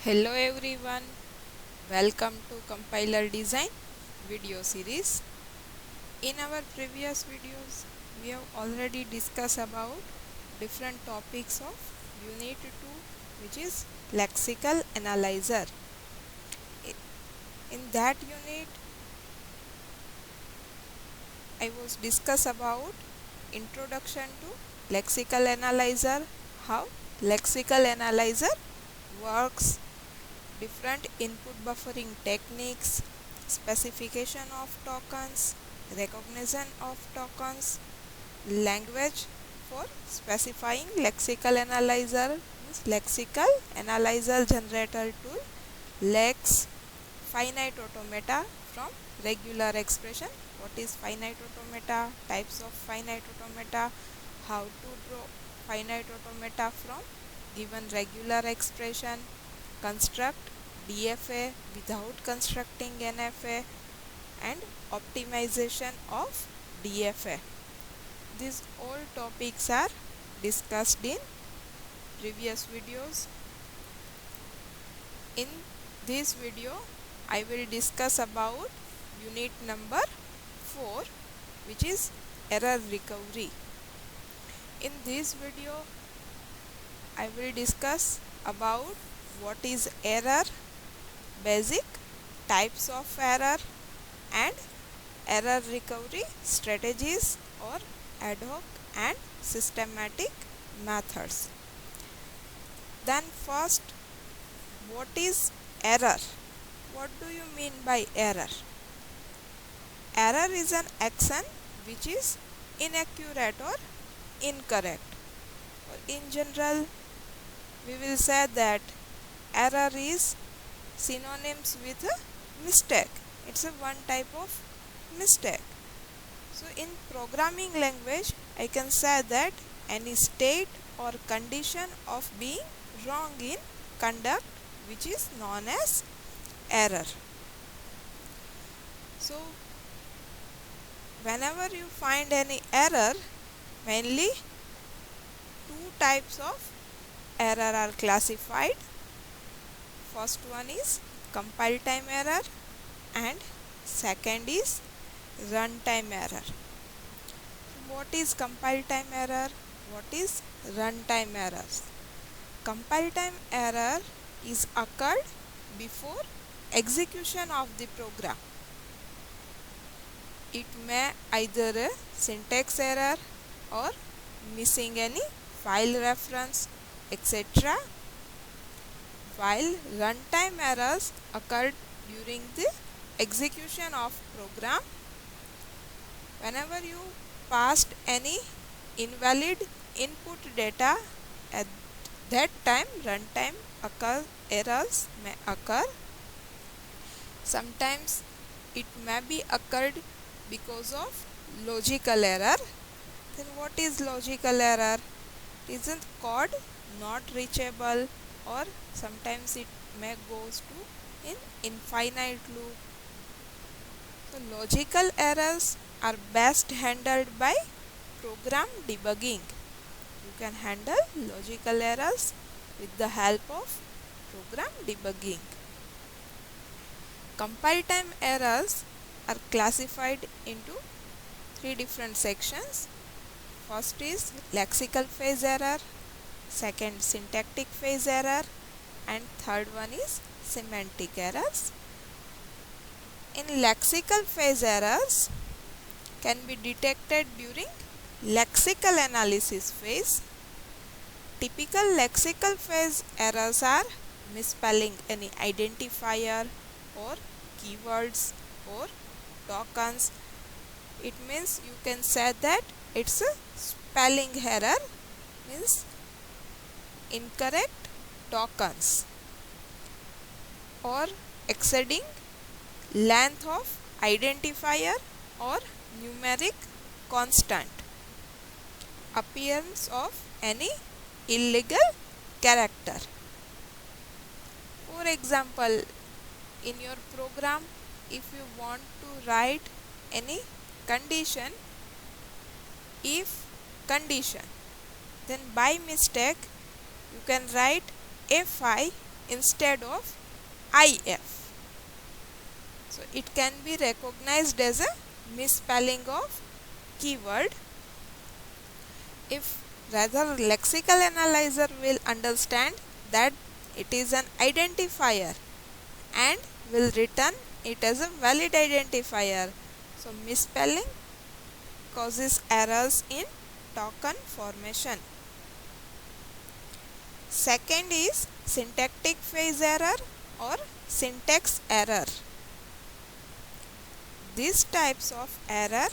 Hello everyone, welcome to Compiler Design video series. In our previous videos, we have already discussed about different topics of Unit 2, which is Lexical Analyzer. In that unit, I was discuss about Introduction to Lexical Analyzer, how Lexical Analyzer works, different input buffering techniques, specification of tokens, recognition of tokens, language for specifying lexical analyzer, means lexical analyzer generator tool, lex, finite automata from regular expression. What is finite automata? Types of finite automata, how to draw finite automata from given regular expression, construct DFA without constructing NFA, and optimization of DFA. These all topics are discussed in previous videos. In this video, I will discuss about unit number 4, which is error recovery. In this video, I will discuss about what is error, basic types of error, and error recovery strategies or ad hoc and systematic methods. Then first, what is error? What do you mean by error? Error is an action which is inaccurate or incorrect. In general, we will say that error is synonyms with a mistake. It's a one type of mistake. So in programming language, I can say that any state or condition of being wrong in conduct, which is known as error. So whenever you find any error, mainly two types of error are classified. First one is compile time error and second is runtime error. What is compile time error? What is runtime errors? Compile time error is occurred before execution of the program. It may either a syntax error or missing any file reference, etc. While runtime errors occurred during the execution of program, whenever you passed any invalid input data, at that time runtime errors may occur. Sometimes it may be occurred because of logical error. Then what is logical error? Isn't code not reachable, or sometimes it may goes to in infinite loop. So logical errors are best handled by program debugging. You can handle logical errors with the help of program debugging. Compile time errors are classified into three different sections. First is lexical phase error, second syntactic phase error, and third one is semantic errors. In lexical phase errors can be detected during lexical analysis phase. Typical lexical phase errors are misspelling any identifier or keywords or tokens. It means you can say that it's a spelling error, means incorrect tokens, or exceeding length of identifier or numeric constant, appearance of any illegal character. For example, in your program, if you want to write any condition, if condition, then by mistake you can write fi instead of IF. So it can be recognized as a misspelling of keyword. If rather lexical analyzer will understand that it is an identifier and will return it as a valid identifier. So misspelling causes errors in token formation. Second is syntactic phase error or syntax error. These types of error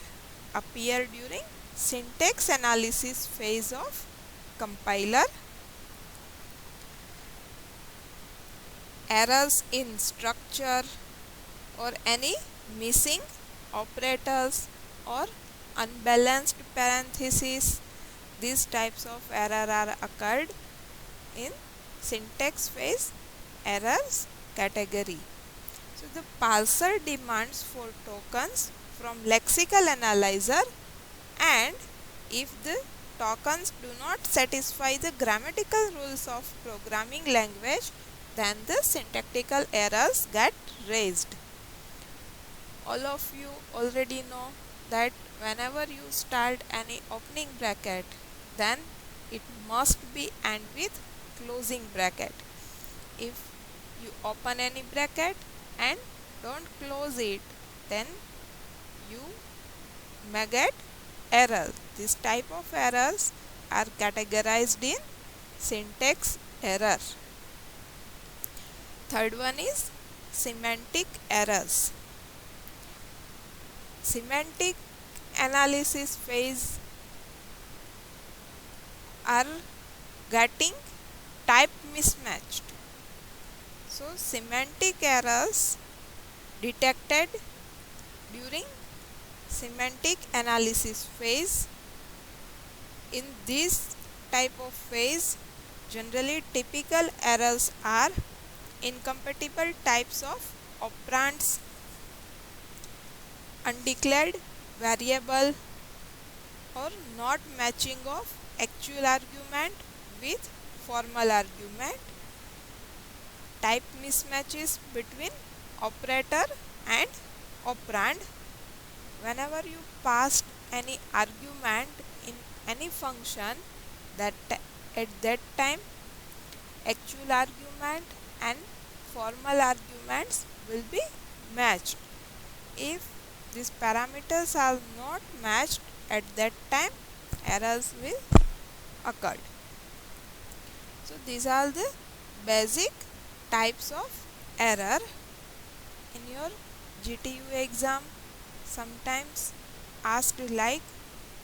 appear during syntax analysis phase of compiler. Errors in structure or any missing operators or unbalanced parentheses, these types of error are occurred in syntax phase errors category. So the parser demands for tokens from lexical analyzer, and if the tokens do not satisfy the grammatical rules of programming language, then the syntactical errors get raised. All of you already know that whenever you start any opening bracket, then it must be end with closing bracket. If you open any bracket and don't close it, then you may get error. This type of errors are categorized in syntax error. Third one is semantic errors. Semantic analysis phase are getting type mismatched. So semantic errors detected during semantic analysis phase. In this type of phase, generally typical errors are incompatible types of operands, undeclared variable, or not matching of actual argument with formal argument, type mismatches between operator and operand. Whenever you passed any argument in any function, that at that time actual argument and formal arguments will be matched. If these parameters are not matched at that time, errors will occur. So these are the basic types of error. In your GTU exam, sometimes asked like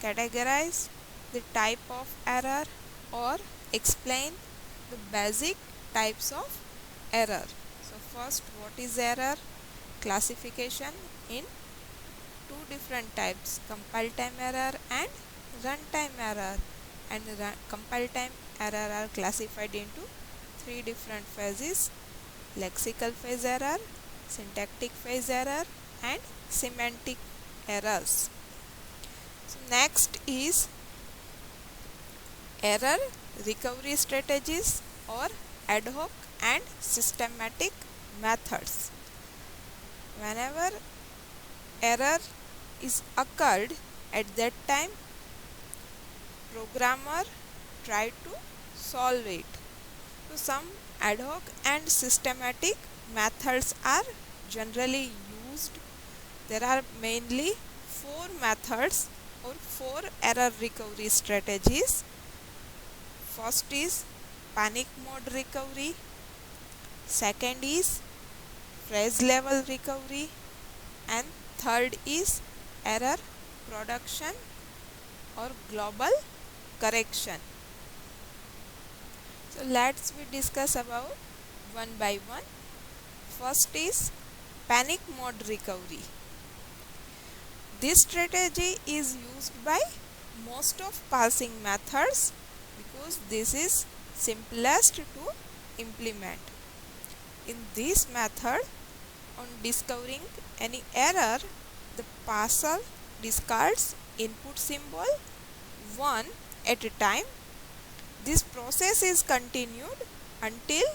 categorize the type of error or explain the basic types of error. So first, what is error? Classification in two different types, compile time error and runtime error. And compile time error are classified into three different phases: lexical phase error, syntactic phase error, and semantic errors. So next is error recovery strategies or ad hoc and systematic methods. Whenever error is occurred, at that time programmer try to solve it. So some ad hoc and systematic methods are generally used. There are mainly four methods or four error recovery strategies. First is panic mode recovery, second is phrase level recovery, and third is error production or global correction. So let's we discuss about one by one. First is panic mode recovery. This strategy is used by most of parsing methods because this is simplest to implement. In this method, on discovering any error, the parser discards input symbol one at a time. This process is continued until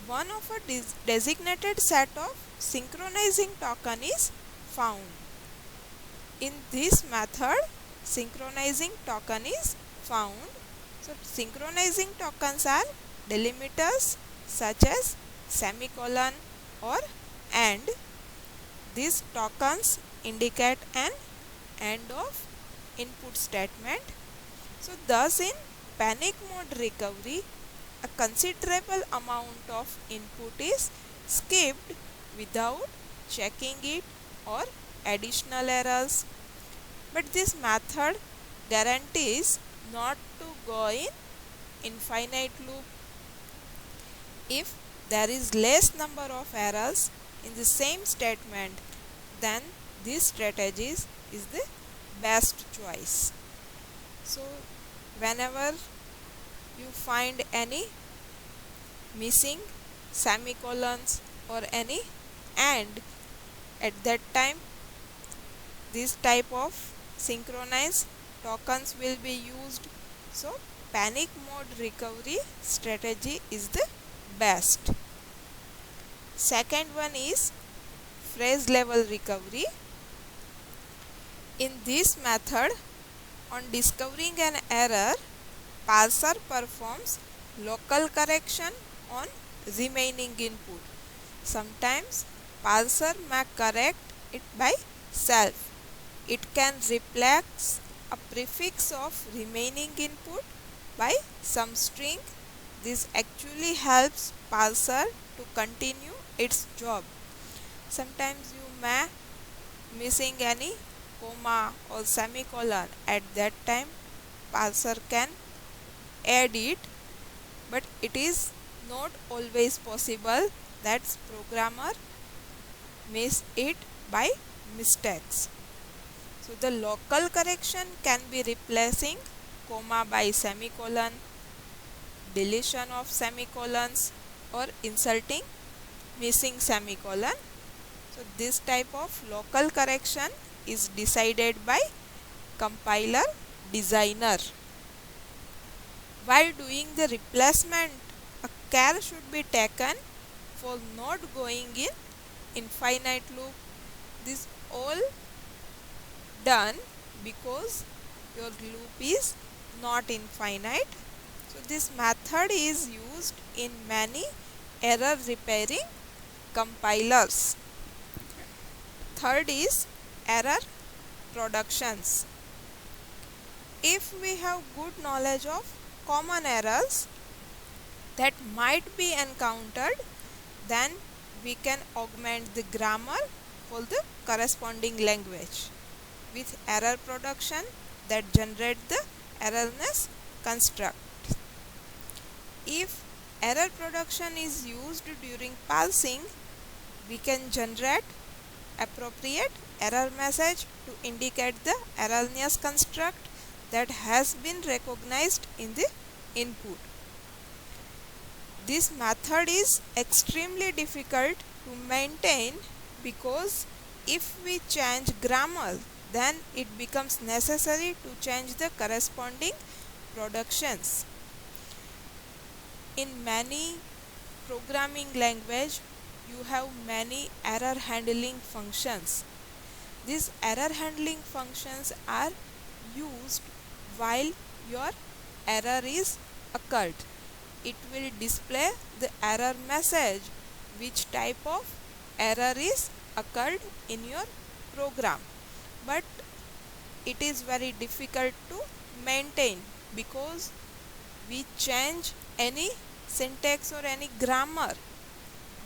one of a designated set of synchronizing token is found. In this method, synchronizing token is found. So synchronizing tokens are delimiters such as semicolon or and. These tokens indicate an end of input statement. So thus in panic mode recovery, a considerable amount of input is skipped without checking it or additional errors. But this method guarantees not to go in infinite loop. If there is less number of errors in the same statement, then this strategy is the best choice. So whenever you find any missing semicolons or any and, at that time this type of synchronized tokens will be used. So panic mode recovery strategy is the best. Second one is phrase level recovery. In this method, on discovering an error, parser performs local correction on remaining input. Sometimes parser may correct it by self. It can replace a prefix of remaining input by some string. This actually helps parser to continue its job. Sometimes you may missing any comma or semicolon. At that time parser can add it, but it is not always possible that programmer miss it by mistakes. So the local correction can be replacing comma by semicolon, deletion of semicolons, or inserting missing semicolon. So this type of local correction is decided by compiler designer. While doing the replacement, a care should be taken for not going in infinite loop. This all done because your loop is not infinite. So this method is used in many error repairing compilers. Third is error productions. If we have good knowledge of common errors that might be encountered, then we can augment the grammar for the corresponding language with error production that generate the erroneous construct. If error production is used during parsing, we can generate appropriate error message to indicate the erroneous construct that has been recognized in the input. This method is extremely difficult to maintain because if we change grammar, then it becomes necessary to change the corresponding productions. In many programming language, you have many error handling functions. These error handling functions are used while your error is occurred. It will display the error message which type of error is occurred in your program, but it is very difficult to maintain because we change any syntax or any grammar,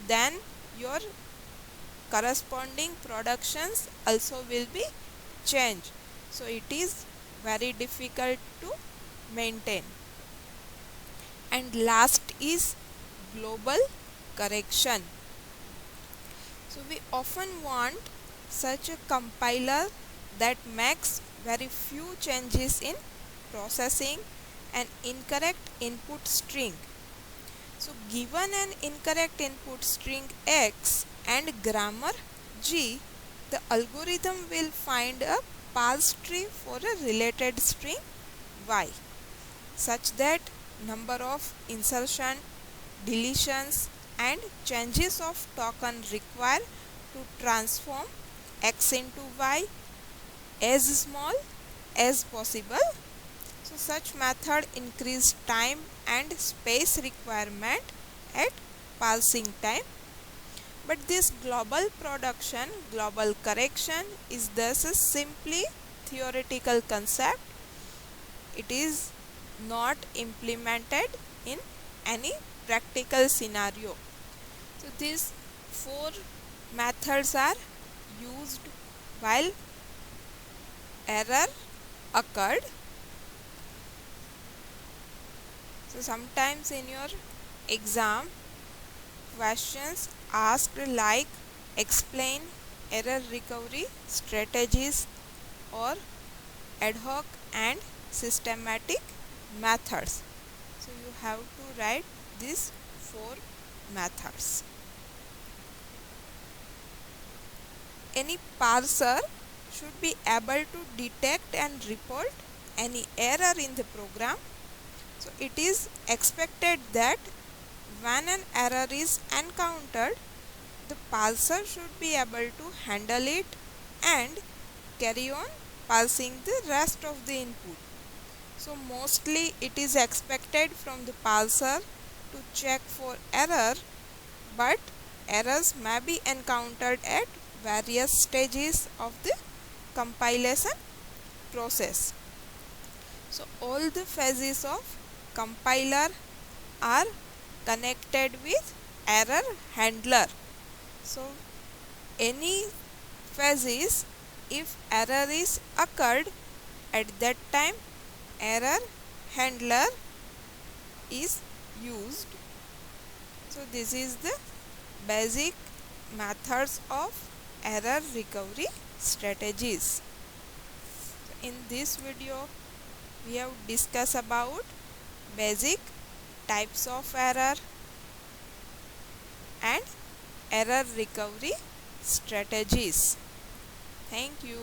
then your corresponding productions also will be changed. So it is very difficult to maintain. And last is global correction. So we often want such a compiler that makes very few changes in processing an incorrect input string. So given an incorrect input string X and grammar G, the algorithm will find a parse tree for a related string Y, such that number of insertion, deletions, and changes of token required to transform x into y as small as possible. So such method increase time and space requirement at parsing time. But this global correction is thus a simply theoretical concept. It is not implemented in any practical scenario. So these four methods are used while error occurred. So sometimes in your exam questions asked like explain error recovery strategies or ad hoc and systematic methods. So you have to write these four methods. Any parser should be able to detect and report any error in the program. So it is expected that when an error is encountered, the parser should be able to handle it and carry on parsing the rest of the input. So mostly it is expected from the parser to check for error, but errors may be encountered at various stages of the compilation process. So all the phases of compiler are connected with error handler. So any phases, if error is occurred, at that time error handler is used. So this is the basic methods of error recovery strategies. So in this video we have discussed about basic types of error and error recovery strategies. Thank you.